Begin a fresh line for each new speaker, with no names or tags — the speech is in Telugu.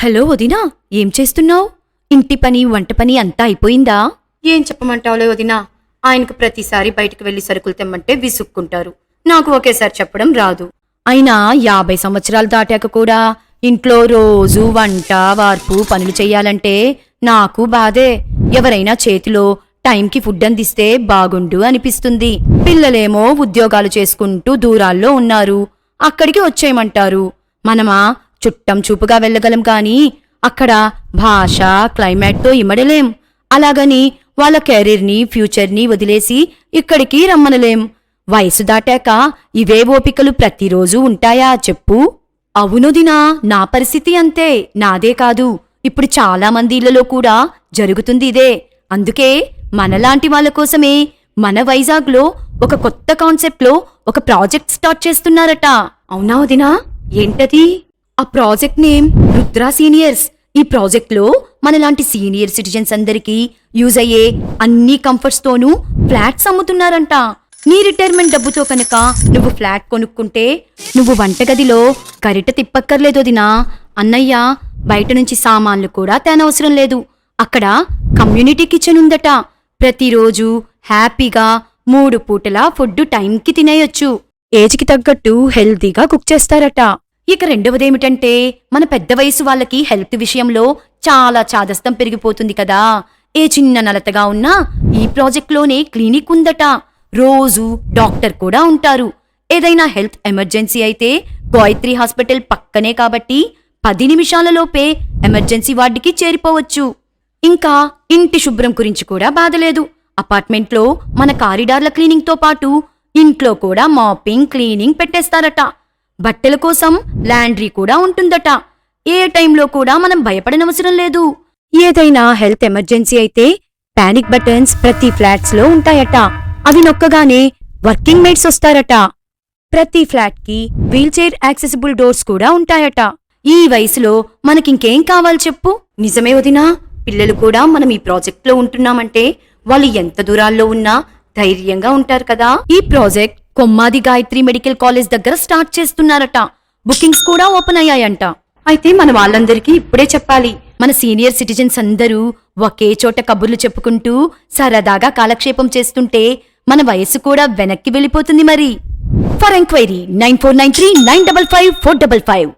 హలో వదినా, ఏం చేస్తున్నావు? ఇంటి పని వంట పని అంతా అయిపోయిందా?
ఏం చెప్పమంటావులే వదినా, ఆయనకు ప్రతిసారి బయటికి వెళ్లి సరుకులు తెమ్మంటే విసుక్కుంటారు. నాకు ఒకేసారి చెప్పడం రాదు.
అయినా 50 సంవత్సరాలు దాటాక కూడా ఇంట్లో రోజు వంట వార్పు పనులు చెయ్యాలంటే నాకు బాధే. ఎవరైనా చేతిలో టైంకి ఫుడ్ అందిస్తే బాగుండు అనిపిస్తుంది. పిల్లలేమో ఉద్యోగాలు చేసుకుంటూ దూరాల్లో ఉన్నారు, అక్కడికి వచ్చేయమంటారు. మనమా చుట్టం చూపుగా వెళ్ళగలం కాని అక్కడ భాష క్లైమేట్తో ఇమడలేం. అలాగని వాళ్ళ కెరీర్ని ఫ్యూచర్ని వదిలేసి ఇక్కడికి రమ్మనలేం. వయసు దాటాక ఇవే ఓపికలు ప్రతిరోజు ఉంటాయా చెప్పు? అవునుదినా, నా పరిస్థితి అంతే. నాదే కాదు, ఇప్పుడు చాలా మంది ఇళ్లలో కూడా జరుగుతుంది ఇదే. అందుకే మనలాంటి వాళ్ళ కోసమే మన వైజాగ్లో ఒక కొత్త కాన్సెప్ట్లో ఒక ప్రాజెక్ట్ స్టార్ట్ చేస్తున్నారట.
అవునా వదినా, ఏంటది?
ఆ ప్రాజెక్ట్ నేమ్ రుద్రా సీనియర్స్. ఈ ప్రాజెక్ట్లో మనలాంటి సీనియర్ సిటిజన్స్ అందరికీ యూజ్ అయ్యే అన్ని కంఫర్ట్స్ తోనూ ఫ్లాట్స్ అమ్ముతున్నారంట. నీ రిటైర్మెంట్ డబ్బుతో కనుక నువ్వు ఫ్లాట్ కొనుక్కుంటే నువ్వు వంటగదిలో గరిట తిప్పక్కర్లేదోదినా. అన్నయ్య బయట నుంచి సామాన్లు కూడా తేనవసరం లేదు. అక్కడ కమ్యూనిటీ కిచెన్ ఉందట. ప్రతిరోజు హ్యాపీగా 3 పూటలా ఫుడ్ టైంకి తినేయొచ్చు. ఏజ్కి తగ్గట్టు హెల్తీగా కుక్ చేస్తారట. ఇక రెండవదేమిటంటే, మన పెద్ద వయసు వాళ్ళకి హెల్త్ విషయంలో చాలా చాదస్తం పెరిగిపోతుంది కదా. ఏ చిన్న నలతగా ఉన్నా ఈ ప్రాజెక్ట్లోనే క్లినిక్ ఉందట. రోజు డాక్టర్ కూడా ఉంటారు. ఏదైనా హెల్త్ ఎమర్జెన్సీ అయితే గాయత్రి హాస్పిటల్ పక్కనే కాబట్టి 10 నిమిషాలలోపే ఎమర్జెన్సీ వార్డుకి చేరిపోవచ్చు. ఇంకా ఇంటి శుభ్రం గురించి కూడా బాధలేదు. అపార్ట్మెంట్లో మన కారిడార్ల క్లీనింగ్తో పాటు ఇంట్లో కూడా మాపింగ్ క్లీనింగ్ పెట్టేస్తారట. బట్టల కోసం లాండ్రీ కూడా ఉంటుందట. ఏ టైంలో కూడా మనం భయపడనవసరం లేదు. ఏదైనా హెల్త్ ఎమర్జెన్సీ అయితే పానిక్ బటన్స్ ప్రతి ఫ్లాట్స్లో ఉంటాయట. అవి నొక్కగానే వర్కింగ్ మేట్స్ వస్తారట. ప్రతి ఫ్లాట్కి వీల్ చైర్ యాక్సెసిబుల్ డోర్స్ కూడా ఉంటాయట. ఈ వయసులో మనకింకేం కావాలి చెప్పు?
నిజమే వదినా, పిల్లలు కూడా మనం ఈ ప్రాజెక్ట్లో ఉంటున్నామంటే వాళ్ళు ఎంత దూరాల్లో ఉన్నా ధైర్యంగా ఉంటారు కదా.
ఈ project Kommadi Gayatri medical college దగ్గర స్టార్ట్ చేస్తున్నారట. బుకింగ్స్ కూడా ఓపెన్ అయ్యాయంట.
అయితే మన వాళ్ళందరికీ ఇప్పుడే చెప్పాలి.
మన సీనియర్ సిటిజన్స్ అందరూ ఒకే చోట కబుర్లు చెప్పుకుంటూ సరదాగా కాలక్షేపం చేస్తుంటే మన వయస్సు కూడా వెనక్కి వెళ్ళిపోతుంది మరి. For enquiry 9493 955 455.